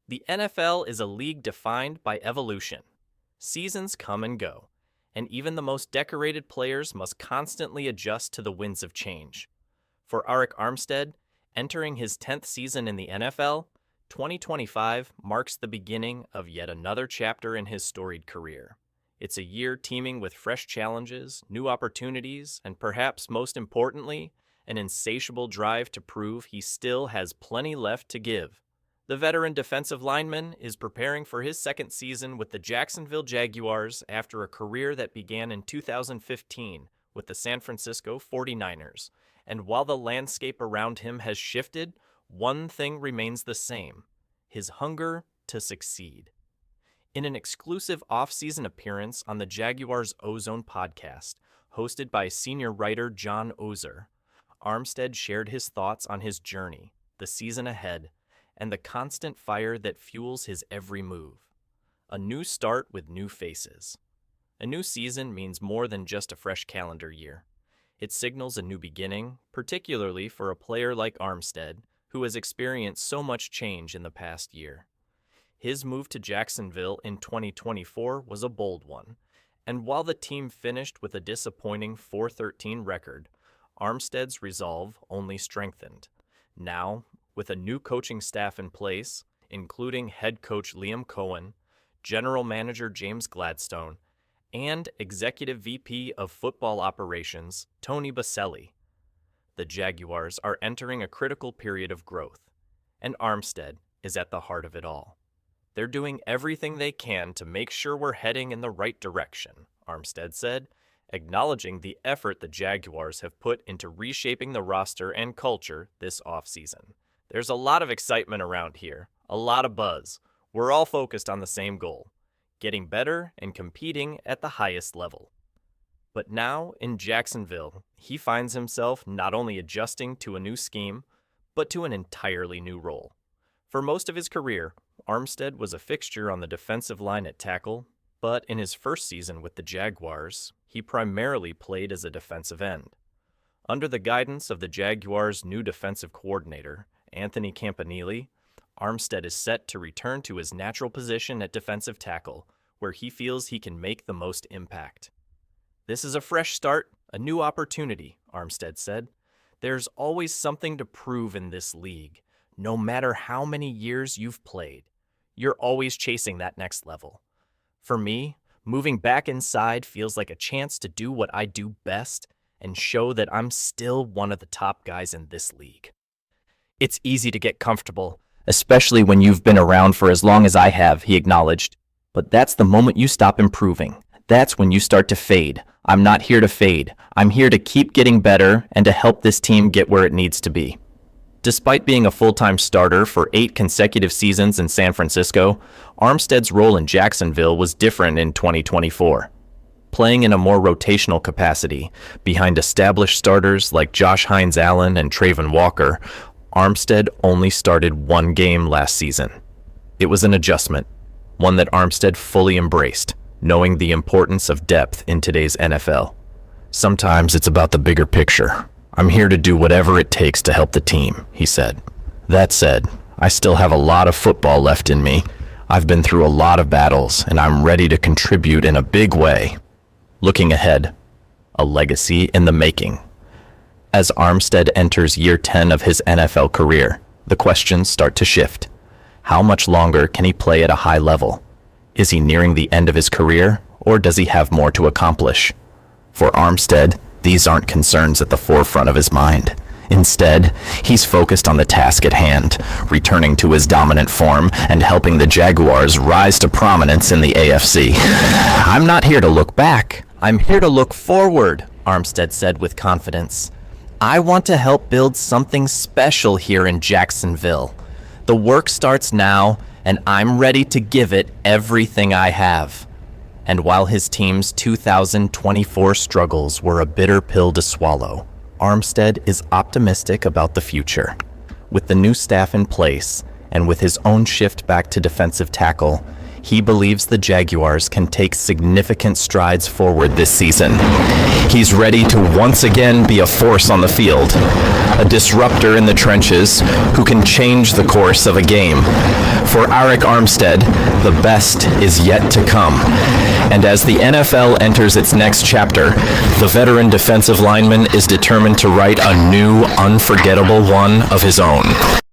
The NFL is a league defined by evolution. Seasons come and go, and even the most decorated players must constantly adjust to the winds of change. For Arik Armstead, entering his 10th season in the NFL, 2025 marks the beginning of yet another chapter in his storied career. It's a year teeming with fresh challenges, new opportunities, and perhaps most importantly, an insatiable drive to prove he still has plenty left to give. The veteran defensive lineman is preparing for his second season with the Jacksonville Jaguars after a career that began in 2015 with the San Francisco 49ers. And while the landscape around him has shifted, one thing remains the same: his hunger to succeed. In an exclusive offseason appearance on the Jaguars Ozone podcast, hosted by senior writer John Ozer, Armstead shared his thoughts on his journey, the season ahead, and the constant fire that fuels his every move. A new start with new faces. A new season means more than just a fresh calendar year. It signals a new beginning, particularly for a player like Armstead, who has experienced so much change in the past year. His move to Jacksonville in 2024 was a bold one, and while the team finished with a disappointing 4-13 record, Armstead's resolve only strengthened. Now, with a new coaching staff in place, including head coach Liam Cohen, general manager James Gladstone, and executive VP of football operations Tony Baselli, the Jaguars are entering a critical period of growth, and Armstead is at the heart of it all. They're doing everything they can to make sure we're heading in the right direction, Armstead said, acknowledging the effort the Jaguars have put into reshaping the roster and culture this offseason. There's a lot of excitement around here, a lot of buzz. We're all focused on the same goal: getting better and competing at the highest level. But now, in Jacksonville, he finds himself not only adjusting to a new scheme, but to an entirely new role. For most of his career, Armstead was a fixture on the defensive line at tackle, but in his first season with the Jaguars, he primarily played as a defensive end. Under the guidance of the Jaguars' new defensive coordinator, Anthony Campanile, Armstead is set to return to his natural position at defensive tackle, where he feels he can make the most impact. "This is a fresh start, a new opportunity," Armstead said. "There's always something to prove in this league. No matter how many years you've played, you're always chasing that next level. For me, moving back inside feels like a chance to do what I do best and show that I'm still one of the top guys in this league." "It's easy to get comfortable, especially when you've been around for as long as I have," he acknowledged. "But that's the moment you stop improving. That's when you start to fade. I'm not here to fade. I'm here to keep getting better and to help this team get where it needs to be." Despite being a full-time starter for 8 consecutive seasons in San Francisco, Armstead's role in Jacksonville was different in 2024. Playing in a more rotational capacity, behind established starters like Josh Hines-Allen and Travon Walker, Armstead only started 1 game last season. It was an adjustment, one that Armstead fully embraced, knowing the importance of depth in today's NFL. "Sometimes it's about the bigger picture. I'm here to do whatever it takes to help the team," he said. "That said, I still have a lot of football left in me. I've been through a lot of battles, and I'm ready to contribute in a big way." Looking ahead, a legacy in the making. As Armstead enters year 10 of his NFL career, the questions start to shift. How much longer can he play at a high level? Is he nearing the end of his career, or does he have more to accomplish? For Armstead, these aren't concerns at the forefront of his mind. Instead, he's focused on the task at hand, returning to his dominant form and helping the Jaguars rise to prominence in the AFC. "I'm not here to look back. I'm here to look forward," Armstead said with confidence. "I want to help build something special here in Jacksonville. The work starts now, and I'm ready to give it everything I have." And while his team's 2024 struggles were a bitter pill to swallow, Armstead is optimistic about the future. With the new staff in place, and with his own shift back to defensive tackle, he believes the Jaguars can take significant strides forward this season. He's ready to once again be a force on the field, a disruptor in the trenches who can change the course of a game. For Arik Armstead, the best is yet to come. And as the NFL enters its next chapter, the veteran defensive lineman is determined to write a new, unforgettable one of his own.